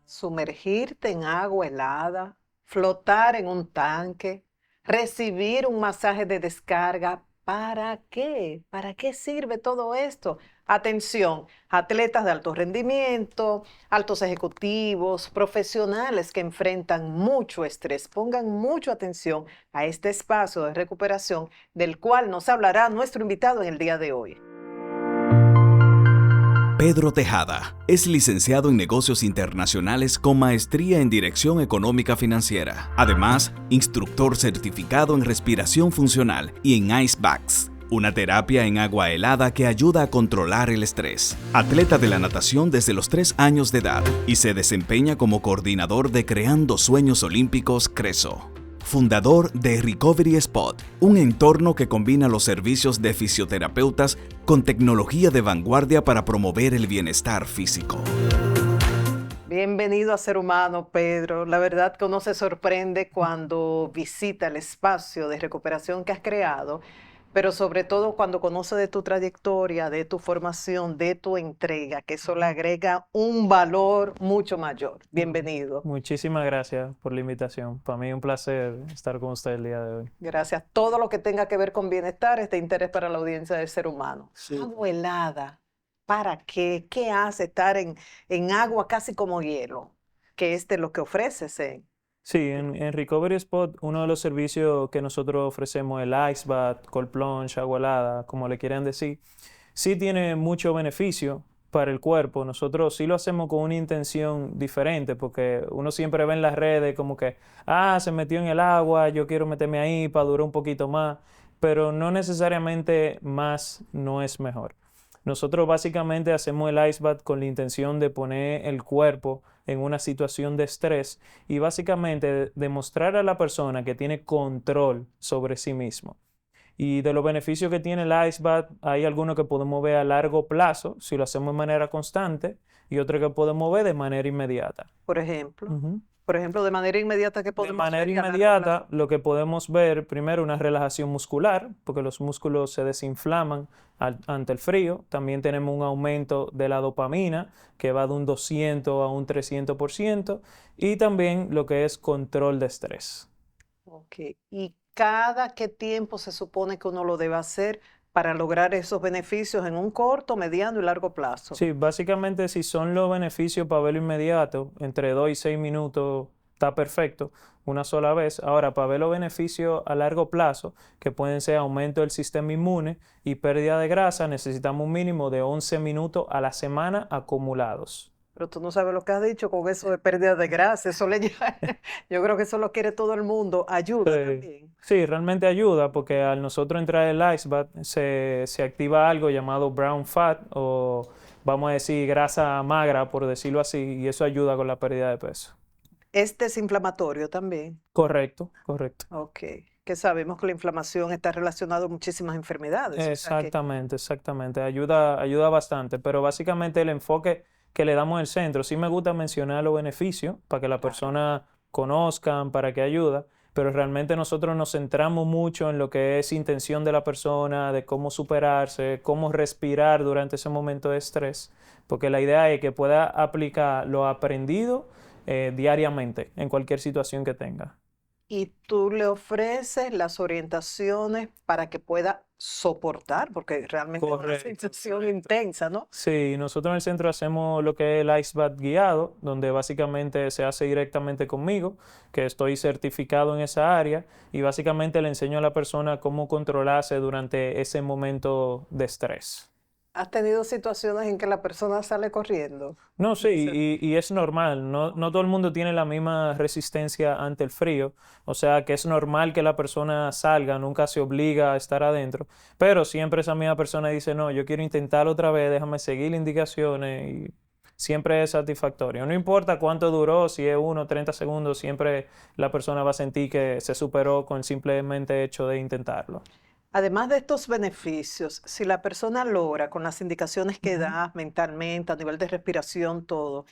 Sumergirte en agua helada, flotar en un tanque, recibir un masaje de descarga. ¿Para qué? ¿Para qué sirve todo esto? Atención, atletas de alto rendimiento, altos ejecutivos, profesionales que enfrentan mucho estrés. Pongan mucha atención a este espacio de recuperación del cual nos hablará nuestro invitado en el día de hoy. Pedro Tejada es licenciado en Negocios Internacionales con maestría en Dirección Económica Financiera. Además, instructor certificado en respiración funcional y en Ice Baths, una terapia en agua helada que ayuda a controlar el estrés. Atleta de la natación desde los 3 años de edad y se desempeña como coordinador de Creando Sueños Olímpicos Creso. Fundador de Recovery Spot, un entorno que combina los servicios de fisioterapeutas con tecnología de vanguardia para promover el bienestar físico. Bienvenido a Ser Humano, Pedro. La verdad que uno se sorprende cuando visita el espacio de recuperación que has creado, pero sobre todo cuando conoce de tu trayectoria, de tu formación, de tu entrega, que eso le agrega un valor mucho mayor. Bienvenido. Muchísimas gracias por la invitación. Para mí es un placer estar con usted el día de hoy. Gracias. Todo lo que tenga que ver con bienestar es de interés para la audiencia del Ser Humano. Sí. Agua helada. ¿Para qué? ¿Qué hace estar en agua casi como hielo? Que es de lo que ofrece Zen. Sí, en Recovery Spot, uno de los servicios que nosotros ofrecemos, el Ice Bath, Cold Plunge, agua helada, como le quieran decir, sí tiene mucho beneficio para el cuerpo. Nosotros sí lo hacemos con una intención diferente, porque uno siempre ve en las redes como que, se metió en el agua, yo quiero meterme ahí para durar un poquito más, pero no necesariamente más no es mejor. Nosotros básicamente hacemos el Ice Bath con la intención de poner el cuerpo en una situación de estrés y básicamente demostrar a la persona que tiene control sobre sí mismo. Y de los beneficios que tiene el Ice Bath, hay algunos que podemos ver a largo plazo, si lo hacemos de manera constante, y otros que podemos ver de manera inmediata. Por ejemplo. Ujú. Por ejemplo, de manera inmediata, ¿qué De podemos manera ver? inmediata, lo que podemos ver, primero, una relajación muscular, porque los músculos se desinflaman ante el frío. También tenemos un aumento de la dopamina, que va de un 200 a un 300%, y también lo que es control de estrés. Ok. ¿Y cada qué tiempo se supone que uno lo debe hacer para lograr esos beneficios en un corto, mediano y largo plazo? Sí, básicamente si son los beneficios para verlo inmediato, entre 2 y 6 minutos está perfecto, una sola vez. Ahora, para ver los beneficios a largo plazo, que pueden ser aumento del sistema inmune y pérdida de grasa, necesitamos un mínimo de 11 minutos a la semana acumulados. Pero tú no sabes lo que has dicho con eso de pérdida de grasa, eso le yo creo que eso lo quiere todo el mundo, ayuda también. Sí, realmente ayuda porque al nosotros entrar en el Ice Bath se activa algo llamado brown fat o vamos a decir grasa magra, por decirlo así, y eso ayuda con la pérdida de peso. Es desinflamatorio también. Correcto, correcto. Ok. Que sabemos que la inflamación está relacionada a muchísimas enfermedades. O sea que Exactamente, exactamente. Ayuda bastante, pero básicamente el enfoque que le damos al centro, sí me gusta mencionar los beneficios para que la persona conozcan, para que ayuda, pero realmente nosotros nos centramos mucho en lo que es intención de la persona, de cómo superarse, cómo respirar durante ese momento de estrés, porque la idea es que pueda aplicar lo aprendido diariamente en cualquier situación que tenga. y tú le ofreces las orientaciones para que pueda soportar, porque realmente es una Correcto, sensación correcto. intensa, ¿no? Sí, nosotros en el centro hacemos lo que es el Ice Bath guiado, donde básicamente se hace directamente conmigo, que estoy certificado en esa área, y básicamente le enseño a la persona cómo controlarse durante ese momento de estrés. ¿Has tenido situaciones en que la persona sale corriendo? No, sí, Dice, y es normal, no todo el mundo tiene la misma resistencia ante el frío, o sea que es normal que la persona salga, nunca se obliga a estar adentro, pero siempre esa misma persona dice, no, yo quiero intentarlo otra vez, déjame seguir las indicaciones y siempre es satisfactorio. No importa cuánto duró, si es 1 o 30 segundos, siempre la persona va a sentir que se superó con el simplemente hecho de intentarlo. además de estos beneficios, si la persona logra con las indicaciones que Ujú. das mentalmente, a nivel de respiración, todo,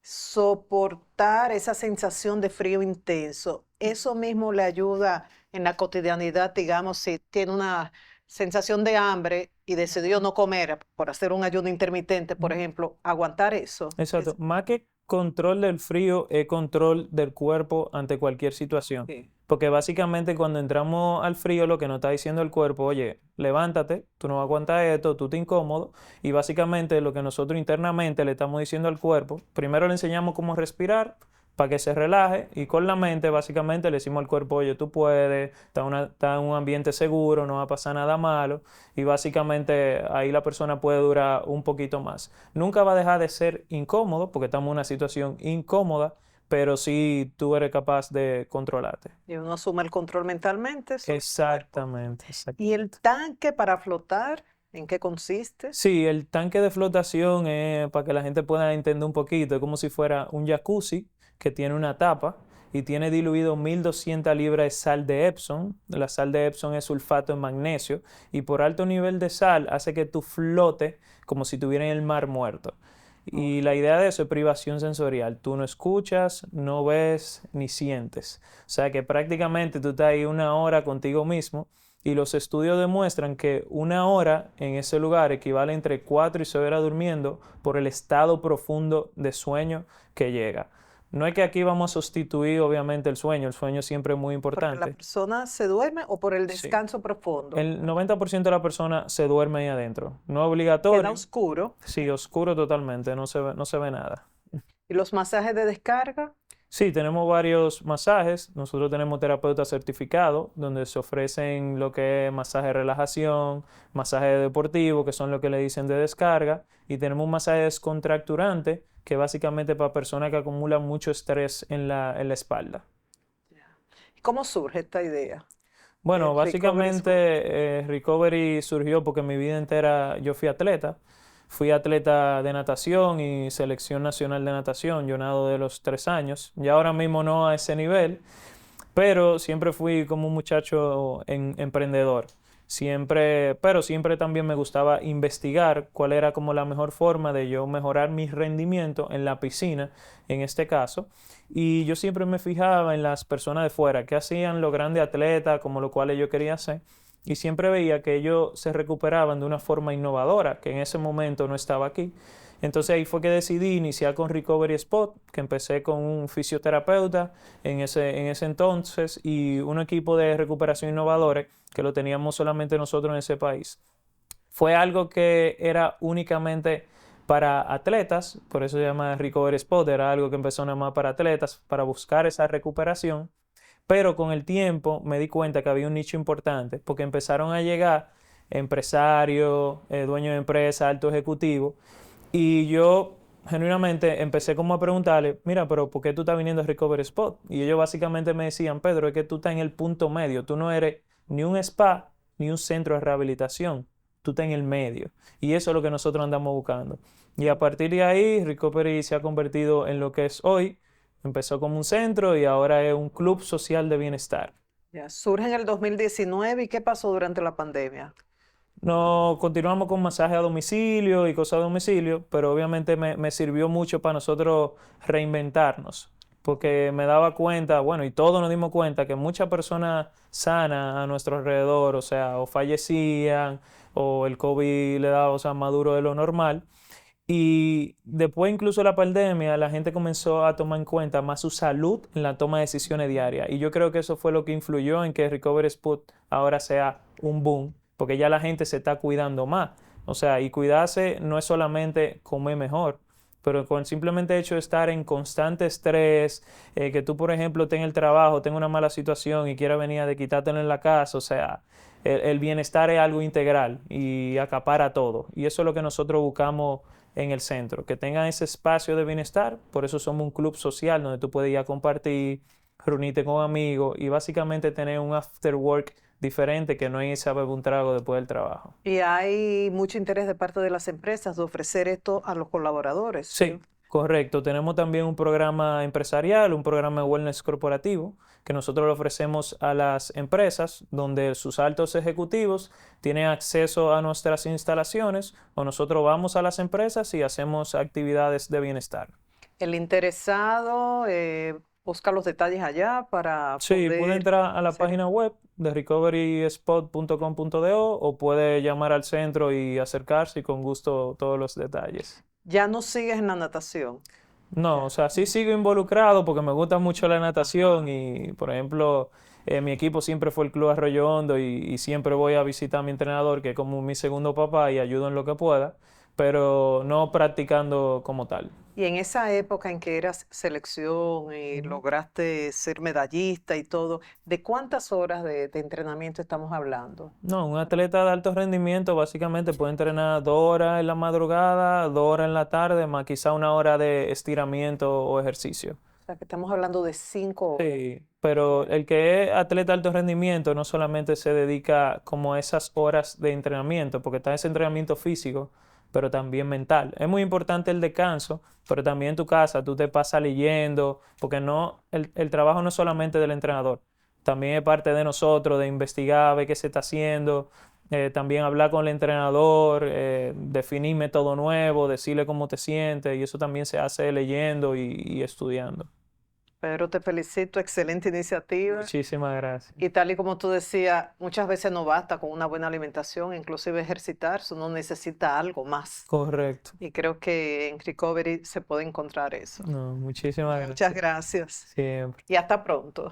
soportar esa sensación de frío intenso, eso mismo le ayuda en la cotidianidad, digamos, si tiene una sensación de hambre y decidió no comer por hacer un ayuno intermitente, por ejemplo, aguantar eso. Exacto. Más que control del frío es control del cuerpo ante cualquier situación. Sí. Porque básicamente cuando entramos al frío lo que nos está diciendo el cuerpo, oye, levántate, tú no vas a aguantar esto, tú te incómodo. Y básicamente lo que nosotros internamente le estamos diciendo al cuerpo, primero le enseñamos cómo respirar para que se relaje y con la mente básicamente le decimos al cuerpo, oye, tú puedes, está en un ambiente seguro, no va a pasar nada malo y básicamente ahí la persona puede durar un poquito más. Nunca va a dejar de ser incómodo porque estamos en una situación incómoda, pero sí tú eres capaz de controlarte. Y uno asume el control mentalmente sobre el cuerpo. Exactamente, ¿Y el exactamente. tanque para flotar, en qué consiste? Sí, el tanque de flotación es para que la gente pueda entender un poquito, es como si fuera un jacuzzi que tiene una tapa y tiene diluido 1200 libras de sal de Epsom. La sal de Epsom es sulfato de magnesio y por alto nivel de sal hace que tú flotes como si estuvieras en el mar muerto. Y la idea de eso es privación sensorial. Tú no escuchas, no ves ni sientes. O sea que prácticamente tú estás ahí una hora contigo mismo y los estudios demuestran que una hora en ese lugar equivale entre 4 y 6 horas durmiendo por el estado profundo de sueño que llega. No es que aquí vamos a sustituir obviamente el sueño siempre es muy ¿Porque la importante. persona se duerme o por el Sí. descanso profundo? El 90% de la persona se duerme ahí adentro. No es Queda obligatorio. oscuro. Sí, oscuro totalmente, no se ve nada. ¿Y los masajes de descarga? Sí, tenemos varios masajes. Nosotros tenemos terapeutas certificados donde se ofrecen lo que es masaje de relajación, masaje deportivo, que son lo que le dicen de descarga, y tenemos un masaje descontracturante, que básicamente para personas que acumulan mucho estrés en la espalda. ¿Cómo surge esta idea Bueno, del Recovery básicamente School? Recovery surgió porque mi vida entera yo fui atleta. Fui atleta de natación y selección nacional de natación. Yo nado de los 3 años. Ya ahora mismo no a ese nivel, pero siempre fui como un muchacho emprendedor. Siempre, pero siempre también me gustaba investigar cuál era como la mejor forma de yo mejorar mi rendimiento en la piscina, en este caso. Y yo siempre me fijaba en las personas de fuera, qué hacían los grandes atletas, como lo cual yo quería hacer. Y siempre veía que ellos se recuperaban de una forma innovadora, que en ese momento no estaba aquí. Entonces ahí fue que decidí iniciar con Recovery Spot, que empecé con un fisioterapeuta en ese entonces y un equipo de recuperación innovadores que lo teníamos solamente nosotros en ese país. Fue algo que era únicamente para atletas, por eso se llama Recovery Spot, era algo que empezó nada más para atletas, para buscar esa recuperación, pero con el tiempo me di cuenta que había un nicho importante, porque empezaron a llegar empresarios, dueños de empresas, altos ejecutivos, y yo genuinamente empecé como a preguntarle, mira, pero ¿por qué tú estás viniendo a Recovery Spot? Y ellos básicamente me decían, Pedro, es que tú estás en el punto medio, tú no eres ni un spa ni un centro de rehabilitación, tú estás en el medio. Y eso es lo que nosotros andamos buscando. Y a partir de ahí, Recovery se ha convertido en lo que es hoy. Empezó como un centro y ahora es un club social de bienestar. Ya, surge en el 2019. ¿Y qué pasó durante la pandemia? No continuamos con masaje a domicilio y cosas a domicilio, pero obviamente me sirvió mucho para nosotros reinventarnos, porque me daba cuenta, bueno, y todos nos dimos cuenta que muchas personas sanas a nuestro alrededor, o sea, o fallecían, o el COVID le daba, o sea, más duro de lo normal. Y después incluso de la pandemia, la gente comenzó a tomar en cuenta más su salud en la toma de decisiones diarias. Y yo creo que eso fue lo que influyó en que Recovery Spot ahora sea un boom, porque ya la gente se está cuidando más. O sea, y cuidarse no es solamente comer mejor, pero con el simplemente hecho de estar en constante estrés, que tú, por ejemplo, tengas el trabajo, tengas una mala situación y quieras venir a quitártelo en la casa, o sea, el bienestar es algo integral y acapara todo. Y eso es lo que nosotros buscamos en el centro, que tengan ese espacio de bienestar. Por eso somos un club social donde tú puedes ir a compartir, reunirte con amigos y básicamente tener un after work diferente que no es a beber un trago después del trabajo. Y hay mucho interés de parte de las empresas de ofrecer esto a los colaboradores. Sí, correcto. Tenemos también un programa empresarial, un programa de wellness corporativo que nosotros le ofrecemos a las empresas donde sus altos ejecutivos tienen acceso a nuestras instalaciones o nosotros vamos a las empresas y hacemos actividades de bienestar. El interesado busca los detalles allá para Sí, puede poder entrar a la hacer. página web de recoveryspot.com.do o puede llamar al centro y acercarse y con gusto todos los detalles. Ya no sigues en la natación. No, o sea, sí sigo involucrado porque me gusta mucho la natación y, por ejemplo, mi equipo siempre fue el Club Arroyo Hondo y siempre voy a visitar a mi entrenador, que es como mi segundo papá, y ayudo en lo que pueda, pero no practicando como tal. Y en esa época en que eras selección y Ujú. lograste ser medallista y todo, ¿de cuántas horas de entrenamiento estamos hablando? No, un atleta de alto rendimiento básicamente puede entrenar 2 horas en la madrugada, 2 horas en la tarde, más quizá 1 hora de estiramiento o ejercicio. O sea, que estamos hablando de 5 horas. Sí, pero el que es atleta de alto rendimiento no solamente se dedica como a esas horas de entrenamiento, porque está ese entrenamiento físico, pero también mental. Es muy importante el descanso, pero también en tu casa tú te pasas leyendo, porque no, el trabajo no es solamente del entrenador, también es parte de nosotros, de investigar, ver qué se está haciendo, también hablar con el entrenador, definir método nuevo, decirle cómo te sientes, y eso también se hace leyendo y estudiando. Pedro, te felicito, excelente iniciativa. Muchísimas gracias. Y tal y como tú decías, muchas veces no basta con una buena alimentación, inclusive ejercitarse, uno necesita algo más. Correcto. Y creo que en Recovery se puede encontrar eso. No, muchísimas Muchas gracias. gracias. Siempre. Y hasta pronto.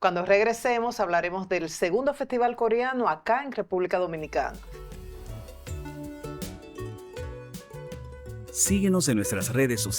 Cuando regresemos hablaremos del segundo festival coreano acá en República Dominicana. Síguenos en nuestras redes sociales.